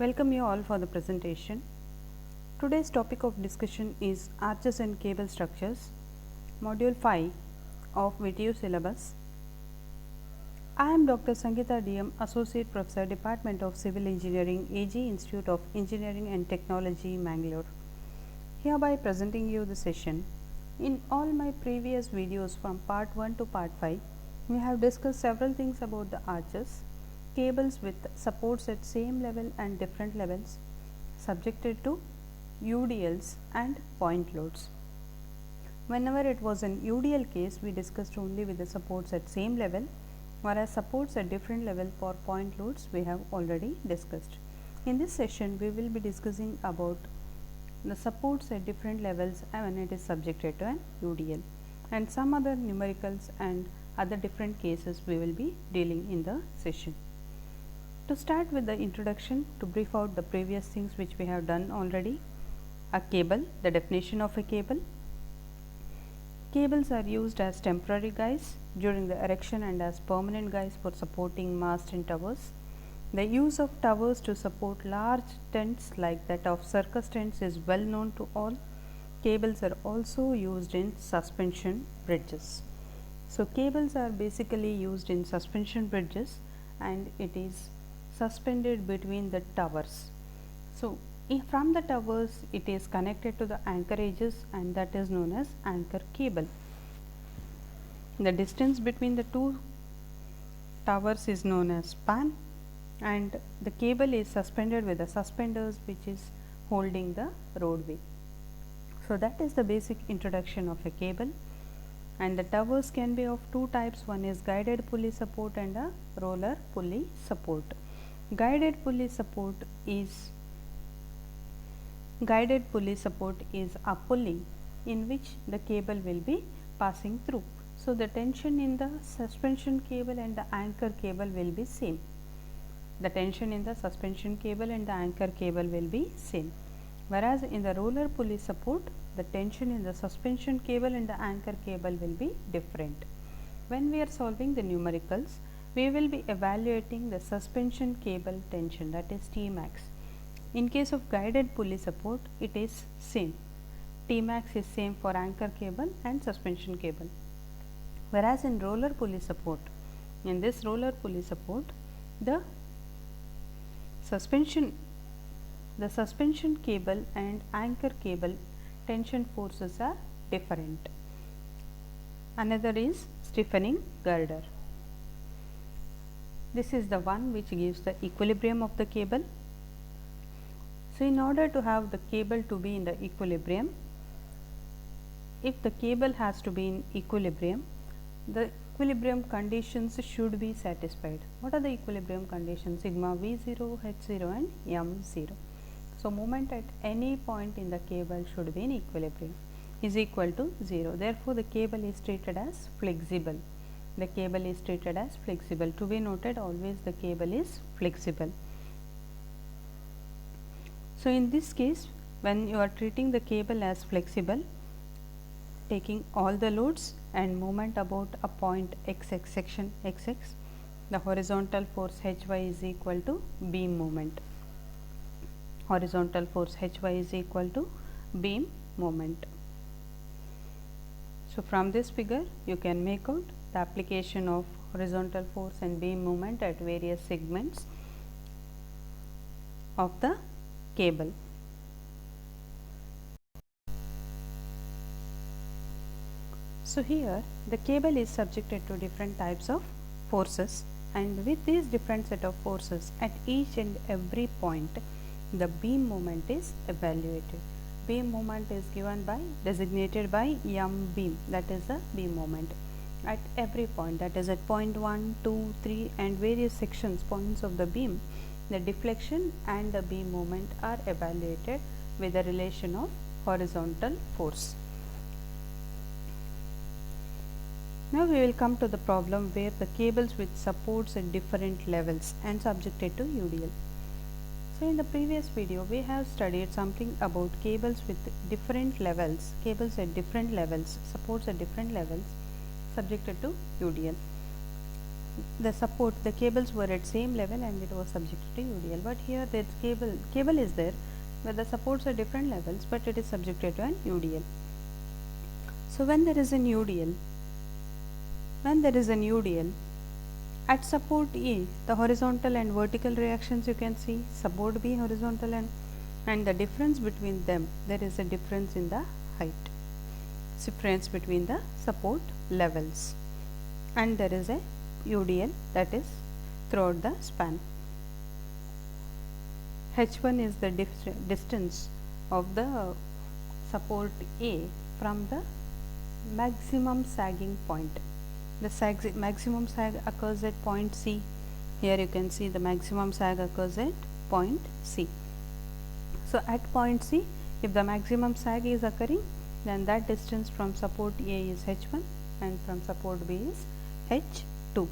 Welcome you all for the presentation. Today's topic of discussion is arches and cable structures, module 5 of VTU syllabus. I am Dr. Sangeeta DM, Associate Professor, Department of Civil Engineering, AG Institute of Engineering and Technology, Mangalore. Hereby presenting you the session. In all my previous videos from part 1 to part 5, we have discussed several things about the arches, cables with supports at same level and different levels, subjected to UDLs and point loads. Whenever it was an UDL case, we discussed only with the supports at same level, whereas supports at different level for point loads we have already discussed. In this session, we will be discussing about the supports at different levels when it is subjected to an UDL, and some other numericals and other different cases we will be dealing in the session. To start with the introduction, to brief out the previous things which we have done already. A cable, the definition of a cable. Cables are used as temporary guys during the erection and as permanent guys for supporting masts and towers. The use of towers to support large tents like that of circus tents is well known to all. Cables are also used in suspension bridges. So, cables are basically used in suspension bridges and it is suspended between the towers. So, from the towers it is connected to the anchorages and that is known as anchor cable. The distance between the two towers is known as span, and the cable is suspended with the suspenders which is holding the roadway. So, that is the basic introduction of a cable, and the towers can be of two types. One is guided pulley support and a roller pulley support. Guided pulley support is a pulley in which the cable will be passing through. So, the tension in the suspension cable and the anchor cable will be same. The tension in the suspension cable and the anchor cable will be same. Whereas, in the roller pulley support, the tension in the suspension cable and the anchor cable will be different. When we are solving the numericals, we will be evaluating the suspension cable tension, that is T max. In case of guided pulley support, it is same. T max is same for anchor cable and suspension cable. Whereas in roller pulley support, the suspension cable and anchor cable tension forces are different. Another is stiffening girder. This is the one which gives the equilibrium of the cable. So, in order to have the cable to be in the equilibrium, if the cable has to be in equilibrium, the equilibrium conditions should be satisfied. What are the equilibrium conditions? Sigma V0, H0 and M0. So, moment at any point in the cable should be in equilibrium is equal to 0. Therefore, the cable is treated as flexible. The cable is treated as flexible. To be noted, always the cable is flexible. So, in this case, when you are treating the cable as flexible, taking all the loads and moment about a point XX, section XX, the horizontal force Hy is equal to beam moment. Horizontal force Hy is equal to beam moment. So, from this figure you can make out the application of horizontal force and beam moment at various segments of the cable. So, here the cable is subjected to different types of forces, and with these different set of forces at each and every point the beam moment is evaluated. Beam moment is designated by M beam, that is the beam moment at every point, that is at point 1, 2, 3 and various sections points of the beam. The deflection and the beam moment are evaluated with the relation of horizontal force. Now, we will come to the problem where the cables with supports at different levels and subjected to UDL. So, in the previous video we have studied something about cables with different levels, cables at different levels, supports at different levels subjected to UDL. the support, the cables were at same level and it was subjected to UDL. But here the cable is there where the supports are different levels, but it is subjected to an UDL. So when there is an UDL, at support A, the horizontal and vertical reactions you can see, support B horizontal and the difference between them, there is a difference in the height, difference between the support levels, and there is a UDL that is throughout the span. H1 is the distance of the support A from the maximum sagging point. The maximum sag occurs at point C. Here you can see the maximum sag occurs at point C. So at point C, if the maximum sag is occurring, then that distance from support A is H1 and from support B is H2.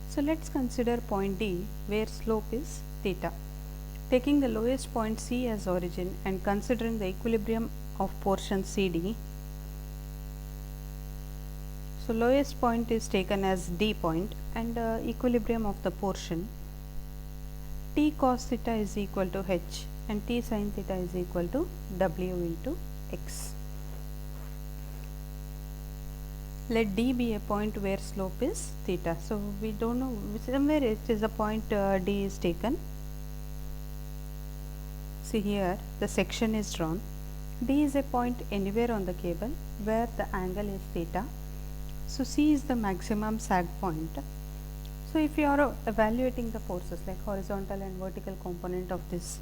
So let's consider point D where slope is theta. Taking the lowest point C as origin and considering the equilibrium of portion CD, so lowest point is taken as D point and equilibrium of the portion, T cos theta is equal to H and T sin theta is equal to W into X. Let D be a point where slope is theta. So we don't know somewhere it is a point D is taken. See here the section is drawn. D is a point anywhere on the cable where the angle is theta. So C is the maximum sag point. So if you are evaluating the forces like horizontal and vertical component of this,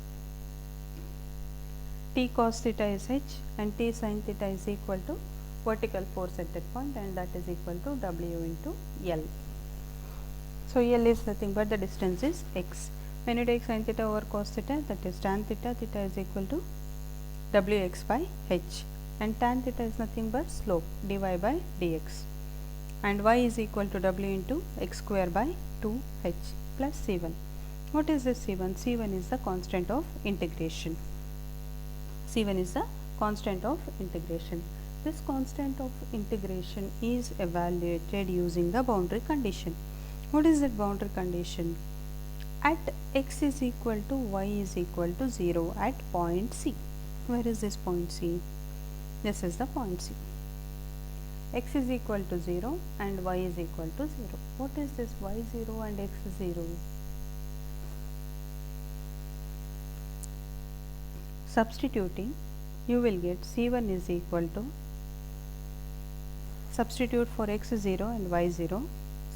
T cos theta is H and T sin theta is equal to vertical force at that point, and that is equal to W into L. So L is nothing but the distance is X. When you take sin theta over cos theta, that is tan theta, theta is equal to Wx by H, and tan theta is nothing but slope dy by dx, and y is equal to W into x square by 2h plus C1. What is this C1? C1 is the constant of integration. C1 is the constant of integration. This constant of integration is evaluated using the boundary condition. What is that boundary condition? At x is equal to y is equal to 0 at point C. Where is this point C? This is the point C. X is equal to 0 and y is equal to 0. What is this y 0 and x 0? Substituting, you will get C1 is equal to, substitute for x 0 and y 0,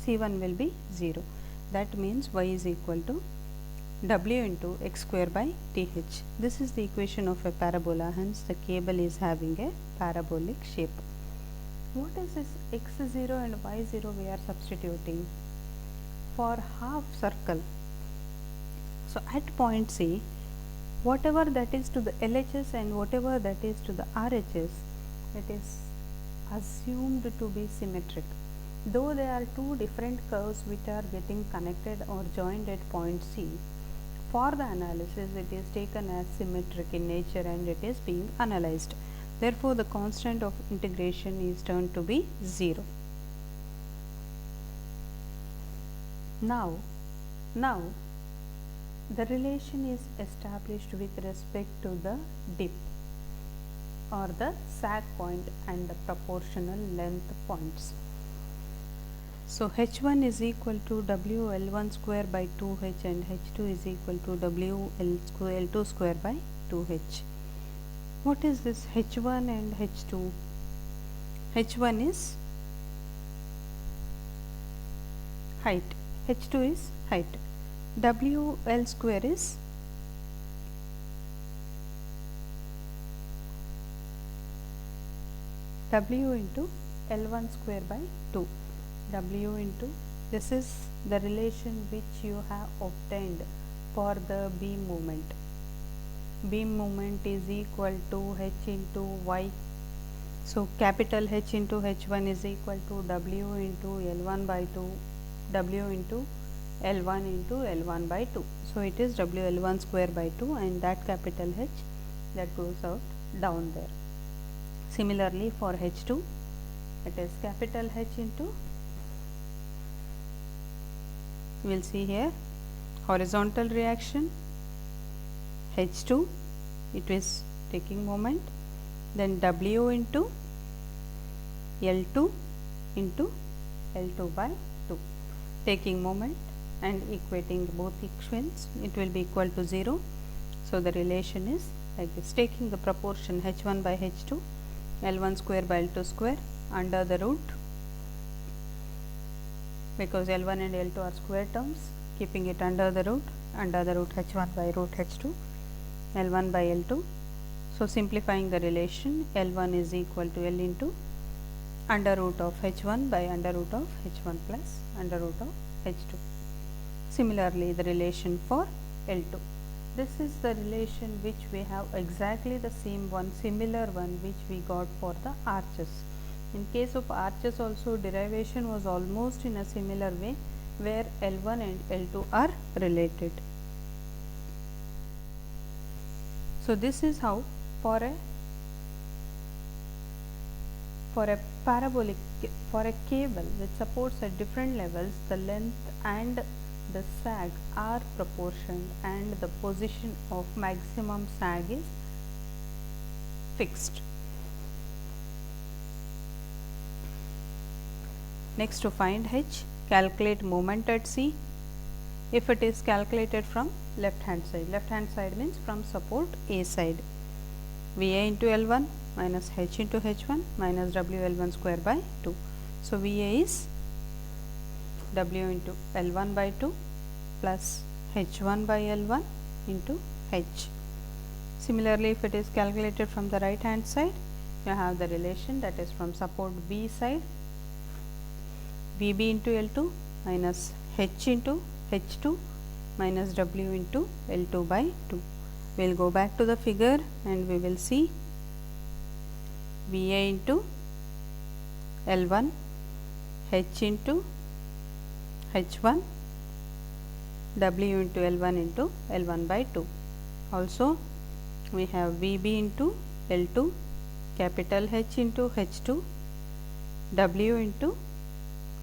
C1 will be 0. That means y is equal to W into x square by th. This is the equation of a parabola, hence the cable is having a parabolic shape. What is this x 0 and y 0 we are substituting? For half circle. So at point C, whatever that is to the LHS and whatever that is to the RHS, it is assumed to be symmetric. Though there are two different curves which are getting connected or joined at point C, for the analysis it is taken as symmetric in nature and it is being analyzed. Therefore, the constant of integration is turned to be 0. Now the relation is established with respect to the dip or the sag point and the proportional length points. So H1 is equal to WL1 square by 2H and H2 is equal to WL2 square by 2H. What is this H1 and H2? H1 is height, H2 is height. WL square is W into L1 square by 2. W into, this is the relation which you have obtained for the beam moment. Beam moment is equal to H into Y. So capital H into H1 is equal to W into L1 by 2, W into L1 into L1 by 2. So it is WL1 square by 2, and that capital H that goes out down there. Similarly for H2, it is capital H into, we will see here horizontal reaction H2, it is taking moment, then W into L2 into L2 by 2, taking moment and equating both equations, it will be equal to 0. So the relation is like this, taking the proportion H1 by H2, L1 square by L2 square under the root, because L1 and L2 are square terms, keeping it under the root H1 by root H2, L1 by L2. So simplifying the relation, L1 is equal to L into under root of H1 by under root of H1 plus under root of H2. Similarly, the relation for L2. This is the relation which we have exactly the same one, similar one which we got for the arches. In case of arches also, derivation was almost in a similar way, where L1 and L2 are related. So this is how for a parabolic, for a cable which supports at different levels, the length and the sag are proportioned and the position of maximum sag is fixed. Next, to find H, calculate moment at C. If it is calculated from left hand side means from support A side, VA into L1 minus H into H1 minus WL1 square by 2. So VA is W into L1 by 2 plus H1 by L1 into H. Similarly, if it is calculated from the right hand side, you have the relation, that is from support B side, VB into L2 minus H into H2 minus W into L2 by 2. We will go back to the figure and we will see VA into L1, H into H1, W into L1 into L1 by 2. Also, we have VB into L2, capital H into H2, W into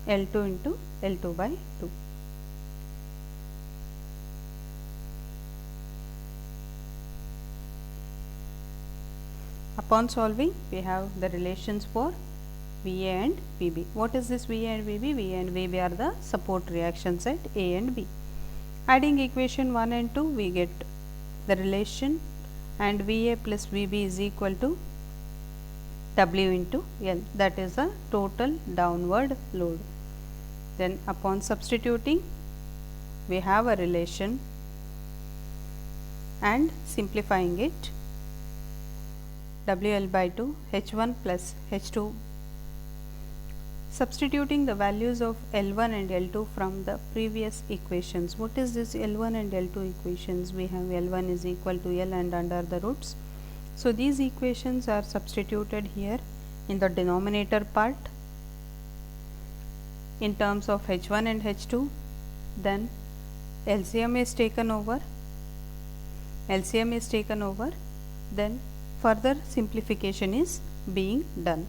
L2 into L2 by 2. Upon solving, we have the relations for VA and VB. What is this VA and VB? VA and VB are the support reactions at A and B. Adding equation 1 and 2, we get the relation, and VA plus VB is equal to W into L, that is a total downward load. Then upon substituting, we have a relation and simplifying it, WL by 2 H1 plus H2. Substituting the values of L1 and L2 from the previous equations. What is this L1 and L2 equations? We have L1 is equal to L and under the roots. So these equations are substituted here in the denominator part in terms of H1 and H2. Then LCM is taken over. Then further simplification is being done.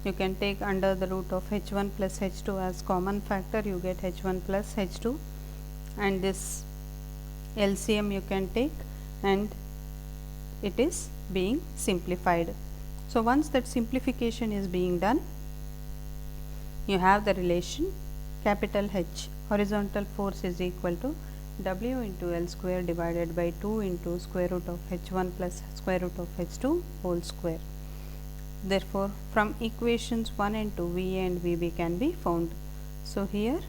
You can take under the root of H1 plus H2 as common factor, you get H1 plus H2, and this LCM you can take and it is being simplified. So once that simplification is being done, you have the relation capital H, horizontal force is equal to W into L square divided by 2 into square root of H1 plus square root of H2 whole square. Therefore, from equations 1 and 2, VA and VB can be found. So here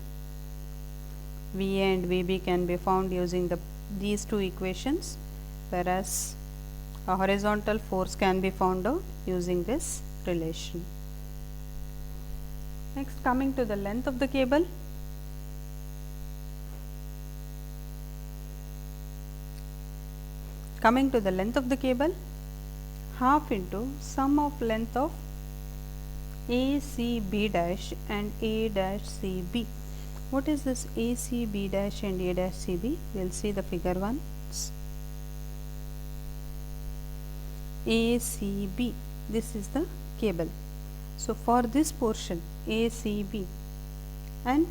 VA and VB can be found using these two equations, whereas a horizontal force can be found out using this relation. Next, coming to the length of the cable. Coming to the length of the cable, half into sum of length of ACB dash and A dash CB. What is this ACB dash and A dash CB? We will see the figure once. ACB, this is the cable. So for this portion ACB and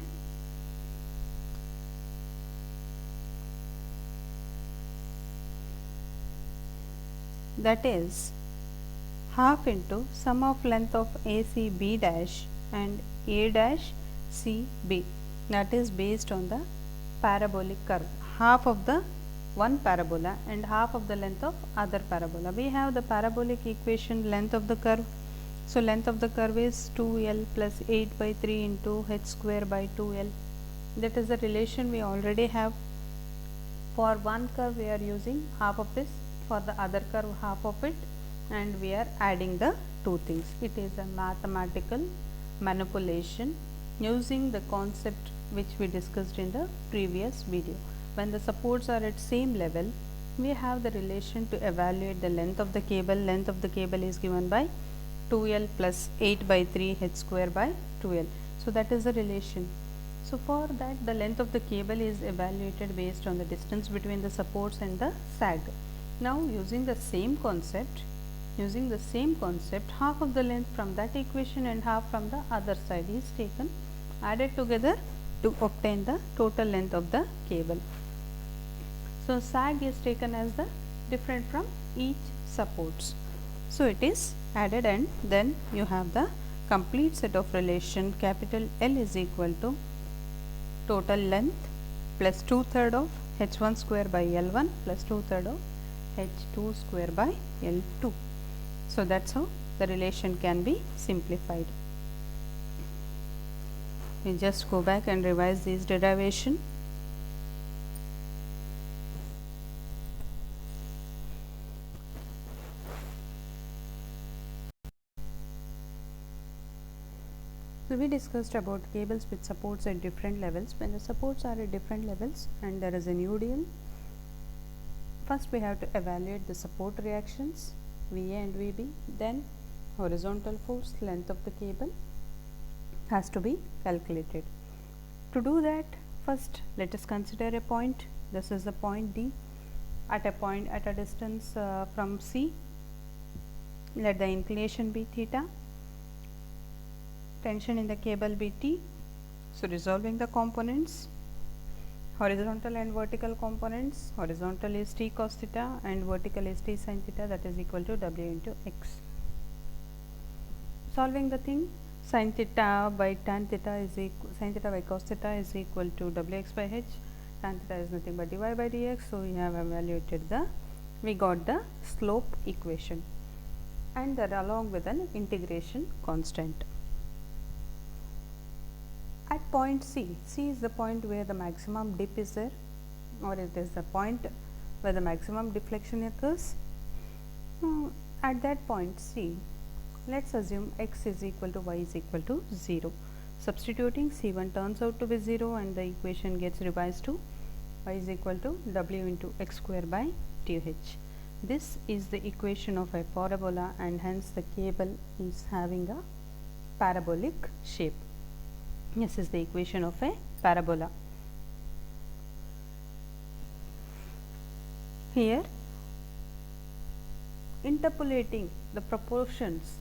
that is half into sum of length of ACB dash and A dash CB, that is based on the parabolic curve, half of the one parabola and half of the length of other parabola. We have the parabolic equation length of the curve. So length of the curve is 2L plus 8 by 3 into h square by 2L. That is the relation we already have. For one curve we are using half of this, for the other curve half of it, and we are adding the two things. It is a mathematical manipulation using the concept which we discussed in the previous video. When the supports are at same level, we have the relation to evaluate the length of the cable. Length of the cable is given by 2L plus 8 by 3 h square by 2L. So that is the relation. So for that, the length of the cable is evaluated based on the distance between the supports and the sag. Now using the same concept, half of the length from that equation and half from the other side is taken, added together to obtain the total length of the cable. So sag is taken as the different from each supports. So it is added, and then you have the complete set of relation. Capital L is equal to total length plus 2/3 of h1 square by L1 plus 2/3 of h2 square by L2. So that's how the relation can be simplified. We just go back and revise this derivation. So we discussed about cables with supports at different levels. When the supports are at different levels and there is a UDL, first we have to evaluate the support reactions VA and VB, then horizontal force, length of the cable has to be calculated. To do that, first let us consider a point. This is the point D. At a distance from C, let the inclination be theta, tension in the cable be T. So resolving the components, horizontal and vertical components, horizontal is T cos theta and vertical is T sin theta, that is equal to W into X. Solving the thing, sin theta by tan theta is equal, sin theta by cos theta is equal to Wx by H. Tan theta is nothing but dy by dx. So we have evaluated we got the slope equation, and that along with an integration constant. At point C, C is the point where the maximum dip is there, or it is the point where the maximum deflection occurs. At that point C, let's assume x is equal to y is equal to 0. Substituting, C1 turns out to be 0 and the equation gets revised to y is equal to w into x square by 2h. This is the equation of a parabola, and hence the cable is having a parabolic shape. This is the equation of a parabola. Here, interpolating the proportions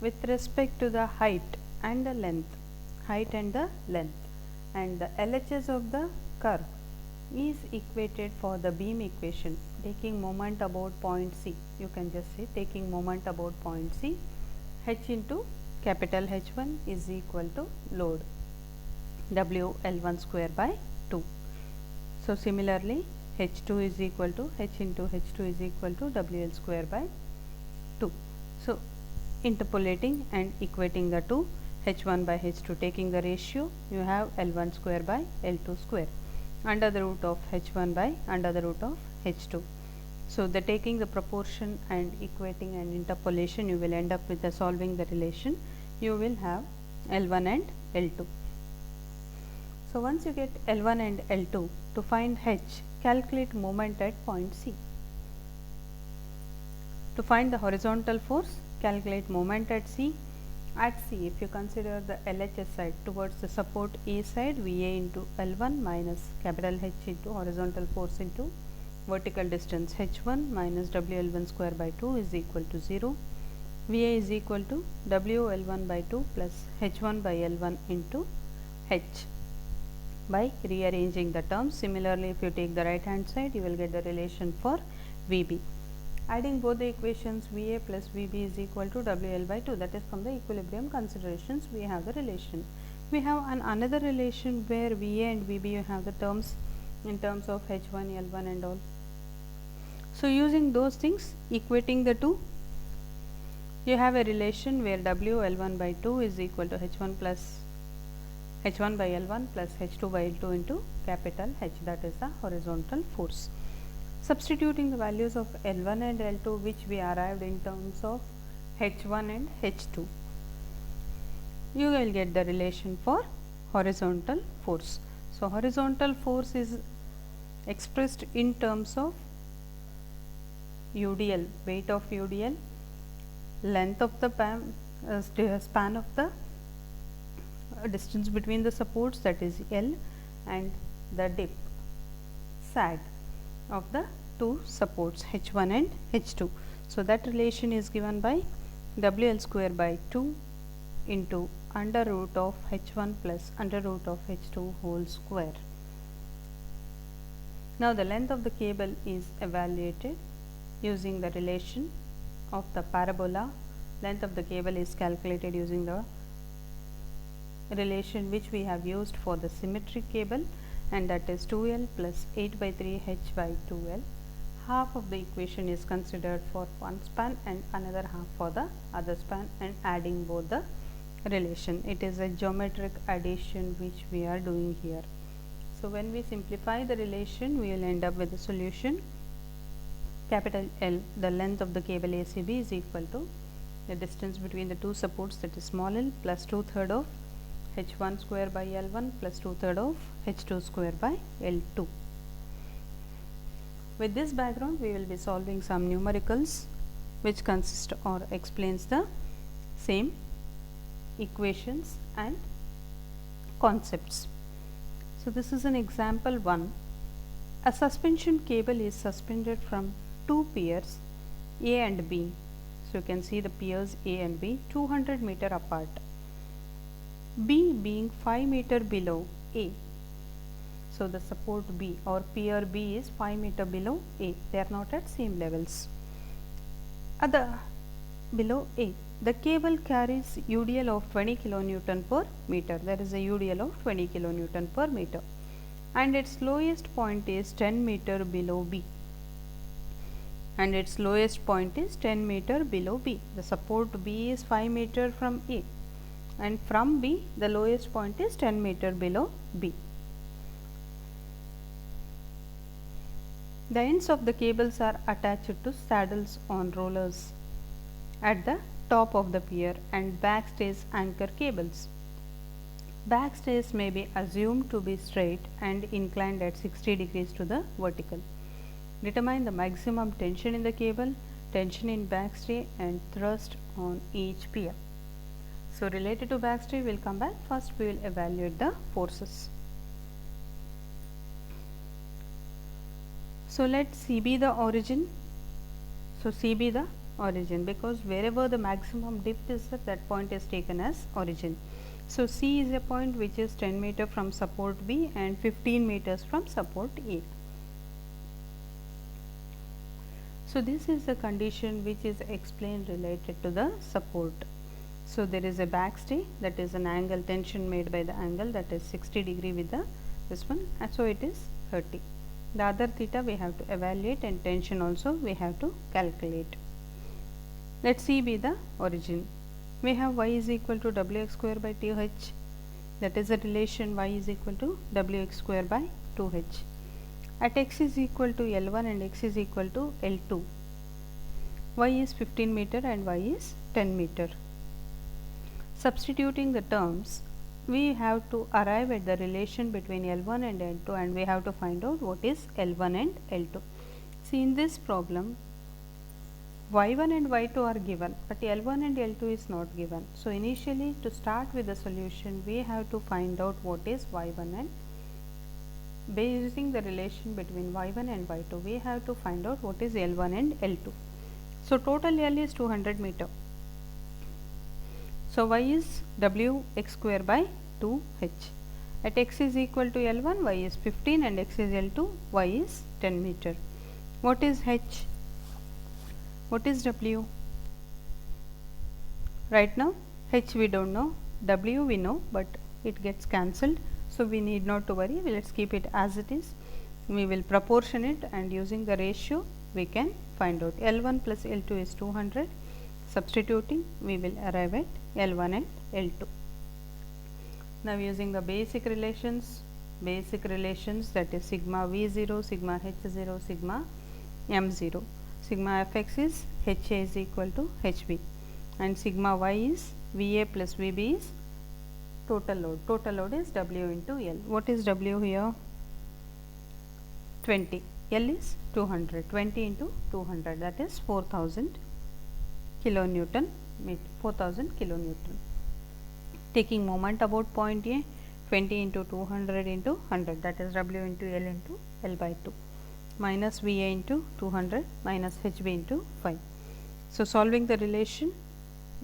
with respect to the height and the length, and the LHS of the curve is equated for the beam equation. Taking moment about point C, you can just say taking moment about point C, H into capital H1 is equal to load W L1 square by 2. So similarly, H2 is equal to H into H2 is equal to WL square by 2. So interpolating and equating the two, H1 by H2, taking the ratio, you have L1 square by L2 square under the root of H1 by under the root of H2. So the taking the proportion and equating and interpolation, you will end up with the solving the relation. You will have L1 and L2. So once you get L1 and L2, to find H, calculate moment at point C. To find the horizontal force, calculate moment at C. At C, if you consider the LHS side towards the support A side, VA into L1 minus capital H into horizontal force into vertical distance H1 minus WL1 square by 2 is equal to 0. VA is equal to WL1 by 2 plus H1 by L1 into H by rearranging the terms. Similarly, if you take the right hand side, you will get the relation for VB. Adding both the equations, VA plus VB is equal to WL by 2, that is from the equilibrium considerations we have the relation. We have another relation where VA and VB you have the terms in terms of H1, L1 and all. So, using those things, equating the two, you have a relation where WL1 by 2 is equal to H1 plus H1 by L1 plus H2 by L2 into capital H, that is the horizontal force. Substituting the values of L1 and L2 which we arrived in terms of H1 and H2, you will get the relation for horizontal force. So, horizontal force is expressed in terms of UDL, weight of UDL, length of the span of the distance between the supports, that is L, and the dip sag of the two supports H1 and H2. So, that relation is given by WL square by 2 into under root of H1 plus under root of H2 whole square. Now, the length of the cable is evaluated using the relation of the parabola. Length of the cable is calculated using the relation which we have used for the symmetric cable, and that is 2L plus 8 by 3 H by 2L. Half of the equation is considered for one span and another half for the other span, and adding both the relation. It is a geometric addition which we are doing here. So, when we simplify the relation, we will end up with the solution. Capital L, the length of the cable ACB is equal to the distance between the two supports, that is small l, plus 2/3 of H1 square by L1 plus 2/3 of H2 square by L2. With this background, we will be solving some numericals which consist or explains the same equations and concepts. So, this is an example 1. A suspension cable is suspended from two piers A and B. So, you can see the piers A and B 200 meter apart. B being 5 meter below A. So, the support B or pier B is 5 meter below A. They are not at same levels. Below A, the cable carries UDL of 20 kilonewton per meter. There is a UDL of 20 kilonewton per meter, and its lowest point is 10 meter below B. And its lowest point is 10 meter below B. The support B is 5 meter from A, and from B the lowest point is 10 meter below B. The ends of the cables are attached to saddles on rollers at the top of the pier and backstays anchor cables. Backstays may be assumed to be straight and inclined at 60 degrees to the vertical. Determine the maximum tension in the cable, tension in backstay and thrust on each pier. So, related to backstay we will come back. First we will evaluate the forces. So, let C be the origin. So, C be the origin, because wherever the maximum dip is there, that point is taken as origin. So, C is a point which is 10 meter from support B and 15 meters from support A. So, this is the condition which is explained related to the support. So, there is a backstay, that is an angle tension made by the angle, that is 60 degree with the this one, and so it is 30. The other theta we have to evaluate, and tension also we have to calculate. Let C be the origin. We have y is equal to wx square by 2h, that is a relation y is equal to wx square by 2h. At x is equal to L1 and x is equal to L2, y is 15 meter and y is 10 meter. Substituting the terms, we have to arrive at the relation between L1 and L2, and we have to find out what is L1 and L2. See, in this problem y1 and y2 are given, but L1 and L2 is not given. So, initially to start with the solution, we have to find out what is y1, and by using the relation between y1 and y2, we have to find out what is L1 and L2. So, total L is 200 meter. So y is w x square by 2h. At x is equal to L1, y is 15 and x is L2, y is 10 meter. What is h? What is w? Right now h we don't know, w we know, but it gets cancelled. So we need not to worry, let us keep it as it is. We will proportion it and using the ratio we can find out. L1 plus L2 is 200. Substituting we will arrive at L1 and L2. Now using the basic relations that is sigma V0, sigma H0, sigma M0. Sigma Fx is Ha is equal to Hb and sigma y is Va plus Vb is total load. Total load is W into L. What is W here? 20. L is 200. 20 into 200, that is 4000 kilonewton, 4000 kilonewton. Taking moment about point A, 20 into 200 into 100, that is W into L into L by 2, minus Va into 200 minus Hb into 5. So solving the relation,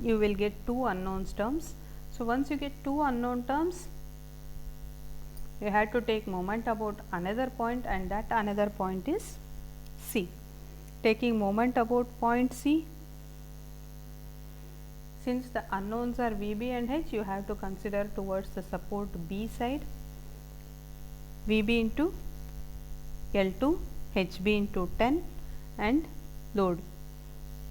you will get two unknown terms. So once you get two unknown terms, you have to take moment about another point, and that another point is C. Taking moment about point C, since the unknowns are Vb and H, you have to consider towards the support B side, Vb into L2, Hb into 10 and load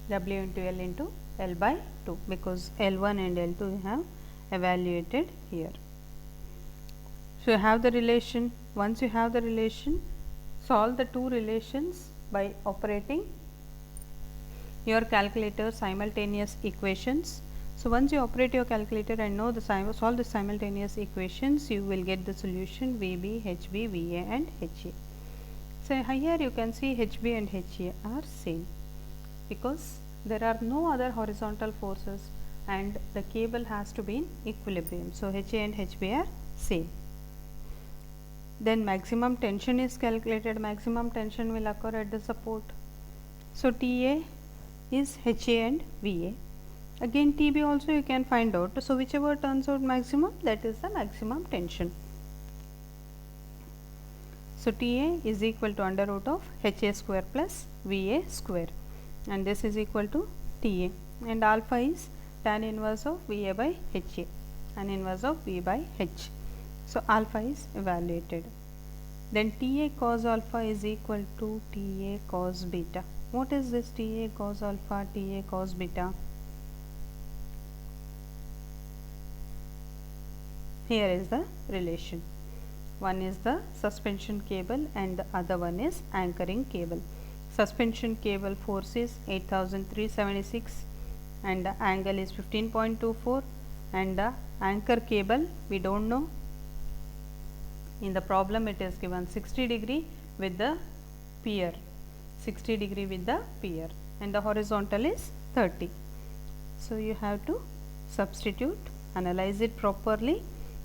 W into L into L by 2, because L1 and L2 you have evaluated here. So you have the relation. Once you have the relation, solve the two relations by operating your calculator simultaneous equations. So once you operate your calculator and know the solve the simultaneous equations, you will get the solution Vb, Hb, Va and Ha. So here you can see Hb and Ha are same, because there are no other horizontal forces and the cable has to be in equilibrium. So Ha and Hb are same. Then maximum tension is calculated. Maximum tension will occur at the support. So Ta is Ha and Va. Again Tb also you can find out. So whichever turns out maximum, that is the maximum tension. So Ta is equal to under root of Ha square plus Va square, and this is equal to Ta, and alpha is tan inverse of Va by Ha, and inverse of V by H. So alpha is evaluated. Then Ta cos alpha is equal to Ta cos beta. What is this Ta cos alpha, Ta cos beta? Here is the relation. One is the suspension cable and the other one is anchoring cable. Suspension cable force is 8376 and the angle is 15.24, and the anchor cable we don't know. In the problem it is given 60 degree with the pier, 60 degree with the pier, and the horizontal is 30. So you have to substitute, analyze it properly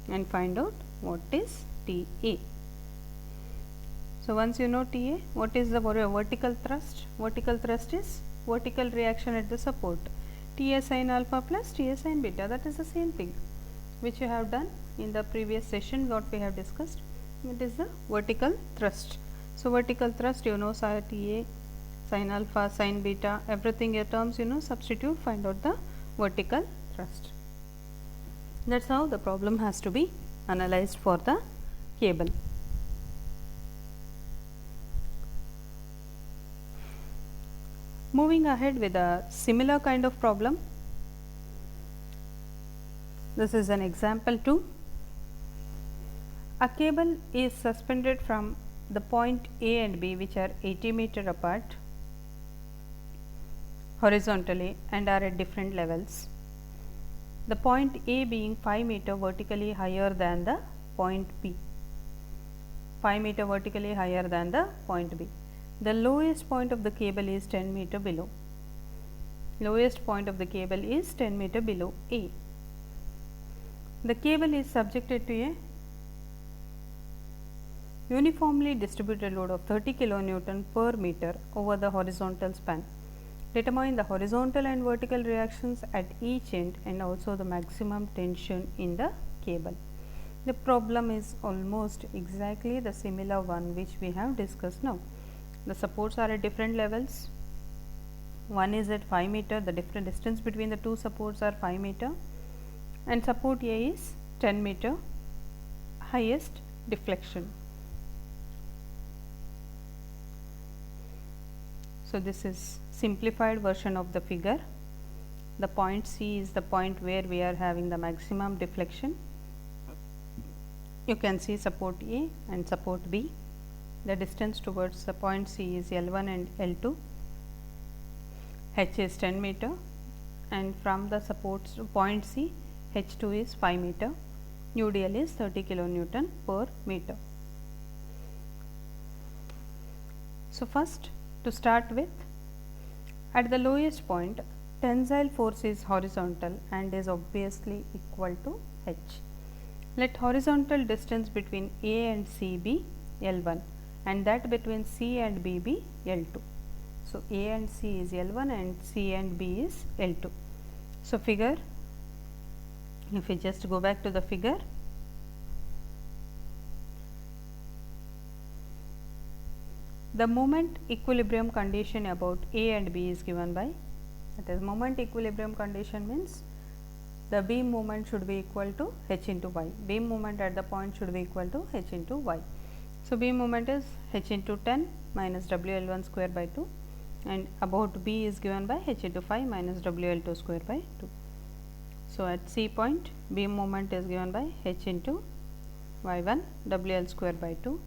and find out what is Ta. So once you know Ta, what is the vertical thrust? Vertical thrust is vertical reaction at the support. Ta sin alpha plus Ta sin beta, that is the same thing which you have done in the previous session, what we have discussed. It is the vertical thrust. So vertical thrust, you know, Ta sin alpha, sin beta, everything your terms you know, substitute, find out the vertical thrust. That's how the problem has to be analyzed for the cable. Moving ahead with a similar kind of problem. This is an example 2. A cable is suspended from the point A and B, which are 80 meter apart horizontally and are at different levels. The point A being 5 meter vertically higher than the point B, 5 meter vertically higher than the point B. The lowest point of the cable is 10 meter below. Lowest point of the cable is 10 meter below A. The cable is subjected to a uniformly distributed load of 30 kilonewton per meter over the horizontal span. Determine the horizontal and vertical reactions at each end and also the maximum tension in the cable. The problem is almost exactly the similar one which we have discussed now. The supports are at different levels. One is at 5 meter, the different distance between the two supports are 5 meter, and support A is 10 meter, highest deflection. So, this is simplified version of the figure. The point C is the point where we are having the maximum deflection. You can see support A and support B. The distance towards the point C is L1 and L2. H is 10 meter, and from the supports to point C, H2 is 5 meter. UDL is 30 kilonewton per meter. So, first to start with, at the lowest point, tensile force is horizontal and is obviously equal to H. Let horizontal distance between A and C be L1 and that between C and B be L2. So, A and C is L1 and C and B is L2. So, figure, if we just go back to the figure, the moment equilibrium condition about A and B is given by, that is, moment equilibrium condition means the beam moment should be equal to H into Y. Beam moment at the point should be equal to H into Y. So, beam moment is H into 10 minus WL1 square by 2, and about B is given by H into 5 minus WL2 square by 2. So, at C point, beam moment is given by H into Y1 WL square by 2,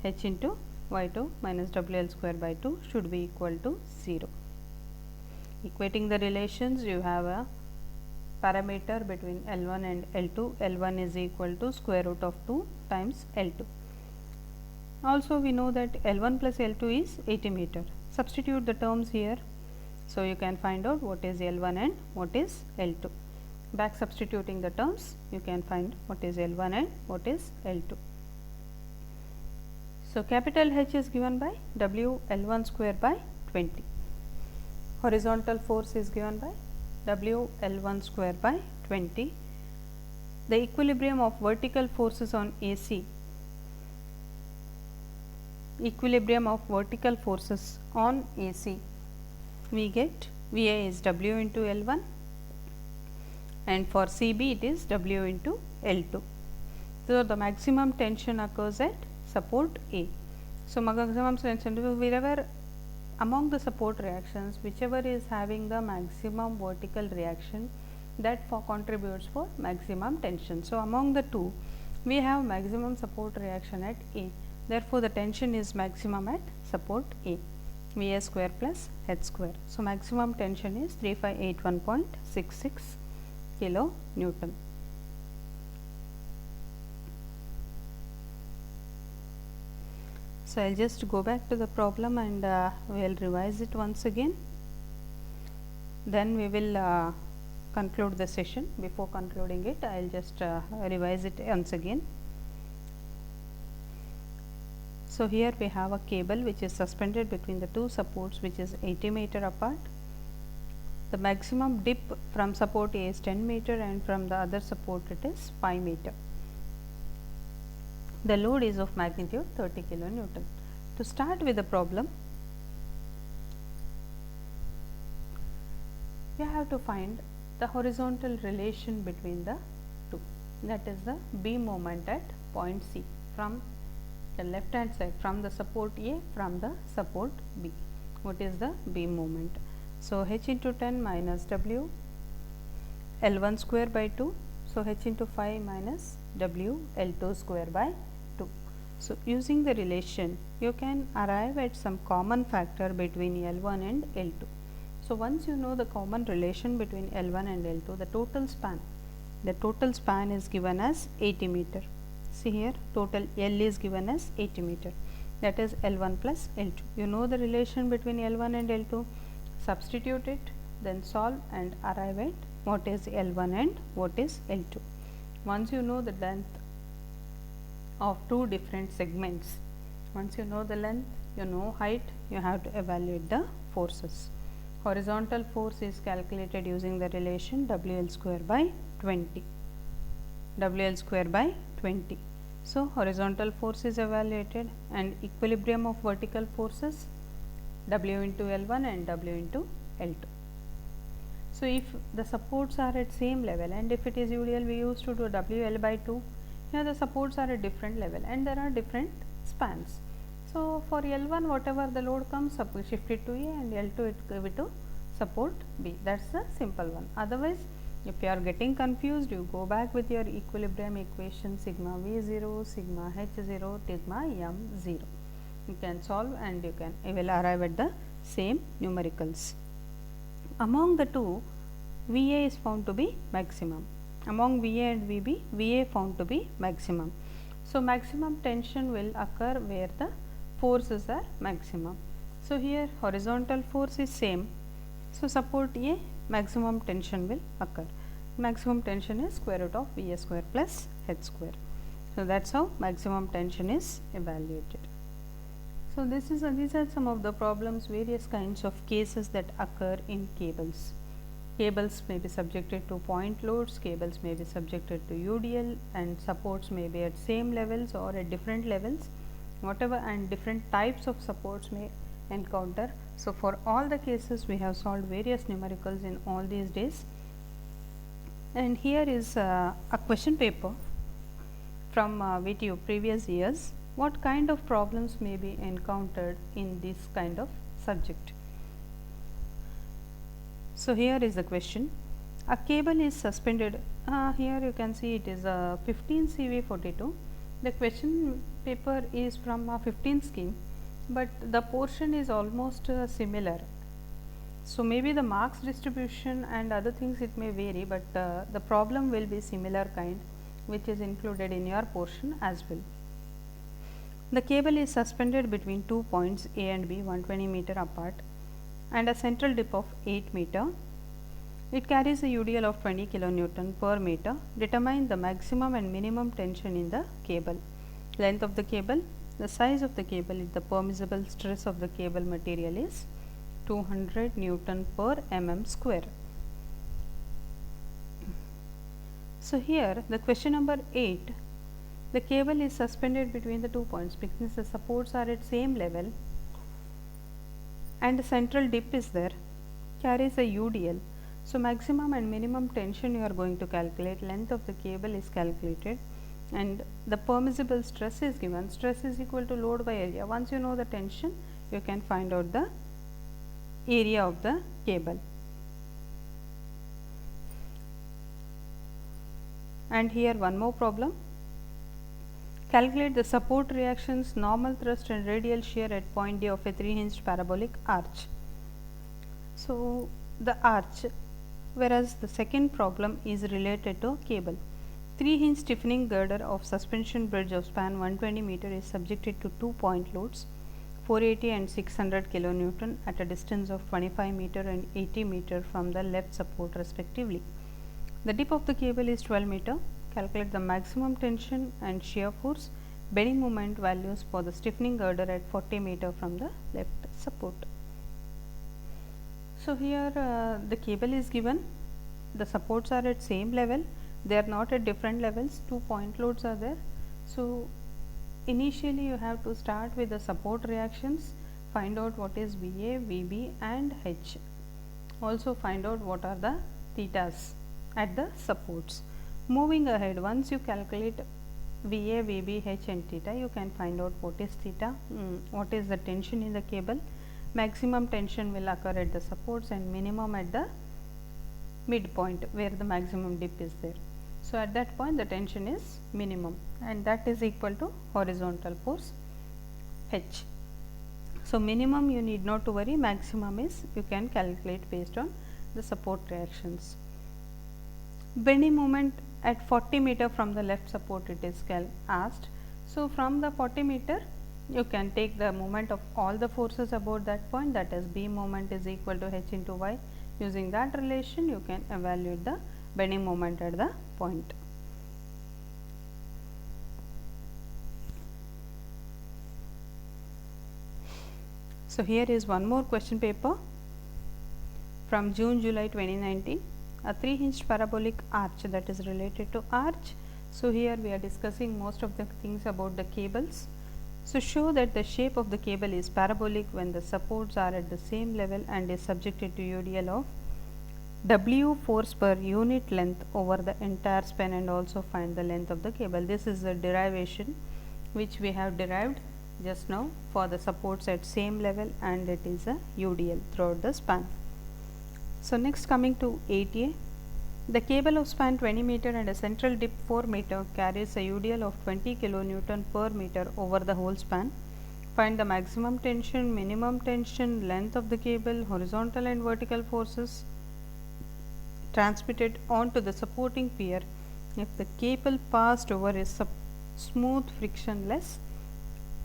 H into Y2 minus WL square by 2 should be equal to 0. Equating the relations, you have a parameter between L1 and L2. L1 is equal to square root of 2 times L2. Also, we know that L1 plus L2 is 80 meter. Substitute the terms here. So, you can find out what is L1 and what is L2. Back substituting the terms, you can find what is L1 and what is L2. So, capital H is given by W L1 square by 20. Horizontal force is given by W L1 square by 20. The equilibrium of vertical forces on AC, equilibrium of vertical forces on AC, we get VA is W into L1 and for CB it is W into L2. So, the maximum tension occurs at support A. So, maximum tension wherever among the support reactions, whichever is having the maximum vertical reaction, that contributes for maximum tension. So, among the two, we have maximum support reaction at A. Therefore, the tension is maximum at support A, VA square plus H square. So, maximum tension is 3581.66 kilo Newton. So, I will just go back to the problem and we will revise it once again. Then we will conclude the session. Before concluding it, I will just revise it once again. So, here we have a cable which is suspended between the two supports, which is 80 meter apart. The maximum dip from support A is 10 meter and from the other support it is 5 meter. The load is of magnitude 30 kilonewton. To start with the problem, you have to find the horizontal relation between the two, that is the beam moment at point C from the left hand side, from the support A, from the support B. What is the beam moment? So, H into 10 minus W L1 square by 2. So, H into 5 minus W L2 square by 2. So, using the relation, you can arrive at some common factor between L1 and L2. So, once you know the common relation between L1 and L2, the total span is given as 80 meter. See here, total L is given as 80 meter, that is L1 plus L2. You know the relation between L1 and L2, substitute it, then solve and arrive at what is L1 and what is L2. Once you know the length of two different segments, once you know the length, you know height, you have to evaluate the forces. horizontal force is calculated using the relation WL square by 20. WL square by 20. So, horizontal force is evaluated and equilibrium of vertical forces W into L1 and W into L2. So, if the supports are at same level and if it is UDL, we used to do WL by 2. Here the supports are at different level and there are different spans. So, for L1 whatever the load comes, shift it to A, and L2 it give it to support B. That is the simple one. Otherwise, if you are getting confused, you go back with your equilibrium equation sigma V0, sigma H0, sigma M0. You can solve and you will arrive at the same numericals. Among the two, VA is found to be maximum. Among VA and VB, VA found to be maximum. So, maximum tension will occur where the forces are maximum. So, here horizontal force is same. So, support A, maximum tension will occur. Maximum tension is square root of VA square plus H square. So, that is how maximum tension is evaluated. So, these are some of the problems, various kinds of cases that occur in cables. Cables may be subjected to point loads, cables may be subjected to UDL, and supports may be at same levels or at different levels, whatever, and different types of supports may encounter. So, for all the cases we have solved various numericals in all these days, and here is a question paper from VTU previous years. What kind of problems may be encountered in this kind of subject? So, here is the question. A cable is suspended. Here you can see it is a 15 CV42. The question paper is from a 15 scheme, but the portion is almost similar. So, maybe the marks distribution and other things it may vary, but the problem will be similar kind, which is included in your portion as well. The cable is suspended between 2 points A and B 120 meter apart and a central dip of 8 meter. It carries a UDL of 20 kilonewton per meter. Determine the maximum and minimum tension in the cable. Length of the cable, the size of the cable, the permissible stress of the cable material is 200 Newton per mm square. So, here the question number 8. The cable is suspended between the 2 points because the supports are at same level and the central dip is there, carries a UDL. So, maximum and minimum tension you are going to calculate, length of the cable is calculated and the permissible stress is given. Stress is equal to load by area. Once you know the tension, you can find out the area of the cable. And here one more problem. Calculate the support reactions, normal thrust and radial shear at point D of a 3-hinged parabolic arch. So, the arch, whereas the second problem is related to cable. 3-hinge stiffening girder of suspension bridge of span 120 meter is subjected to 2 point loads 480 and 600 kilonewton at a distance of 25 meter and 80 meter from the left support respectively. The dip of the cable is 12 meter. Calculate the maximum tension and shear force, bending moment values for the stiffening girder at 40 meter from the left support. So, here the cable is given, the supports are at same level, they are not at different levels, 2 point loads are there. So, initially you have to start with the support reactions, find out what is VA, VB and H. Also find out what are the thetas at the supports. Moving ahead, once you calculate VA, VB, H and theta, you can find out what is theta, what is the tension in the cable. Maximum tension will occur at the supports and minimum at the midpoint where the maximum dip is there. So, at that point the tension is minimum and that is equal to horizontal force H. So, minimum you need not to worry, maximum is you can calculate based on the support reactions. Bending moment at 40 meter from the left support it is asked. So, from the 40 meter you can take the moment of all the forces about that point, that is B moment is equal to H into Y. Using that relation you can evaluate the bending moment at the point. So, here is one more question paper. from June July 2019, a 3-hinged parabolic arch, that is related to arch. So here we are discussing most of the things about the cables. So show that the shape of the cable is parabolic when the supports are at the same level and is subjected to UDL of W force per unit length over the entire span, and also find the length of the cable. This is the derivation which we have derived just now for the supports at same level, and it is a UDL throughout the span. So next, coming to 8A, the cable of span 20 meter and a central dip 4 meter carries a UDL of 20 kilonewton per meter over the whole span. Find the maximum tension, minimum tension, length of the cable, horizontal and vertical forces transmitted onto the supporting pier if the cable passed over a smooth frictionless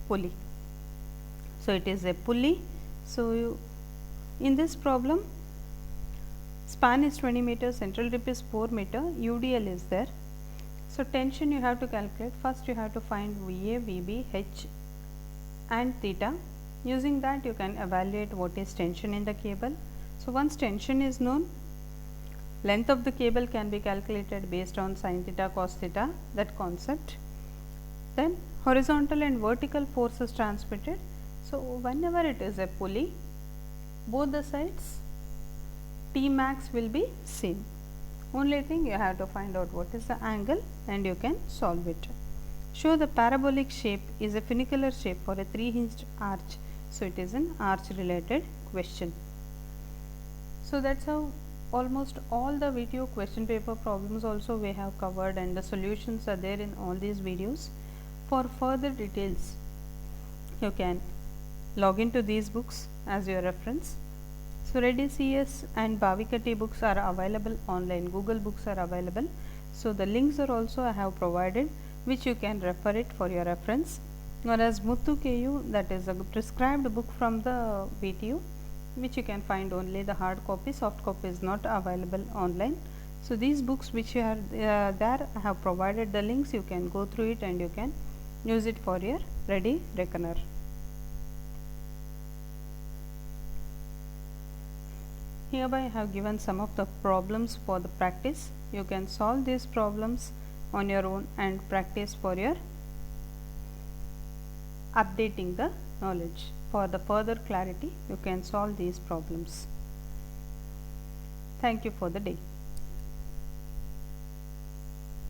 pulley. So it is a pulley. So in this problem, span is 20 meters, central dip is 4 meter, UDL is there. So tension you have to calculate. First you have to find VA, VB, H and theta. Using that you can evaluate what is tension in the cable. So once tension is known, length of the cable can be calculated based on sin theta cos theta, that concept. Then horizontal and vertical forces transmitted. So whenever it is a pulley, both the sides T max will be same. Only thing you have to find out what is the angle and you can solve it. Show the parabolic shape is a funicular shape for a 3-hinged arch. So it is an arch related question. So that's how almost all the video question paper problems also we have covered, and the solutions are there in all these videos. For further details, you can log into these books as your reference. So Reddy CS and Bhavika T books are available online, Google books are available. So the links are also I have provided, which you can refer it for your reference. Whereas Muthu KU, that is a prescribed book from the VTU, which you can find only the hard copy, soft copy is not available online. So these books which you are there, I have provided the links, you can go through it and you can use it for your ready reckoner. Hereby I have given some of the problems for the practice. You can solve these problems on your own and practice for your updating the knowledge. For the further clarity, you can solve these problems. Thank you for the day.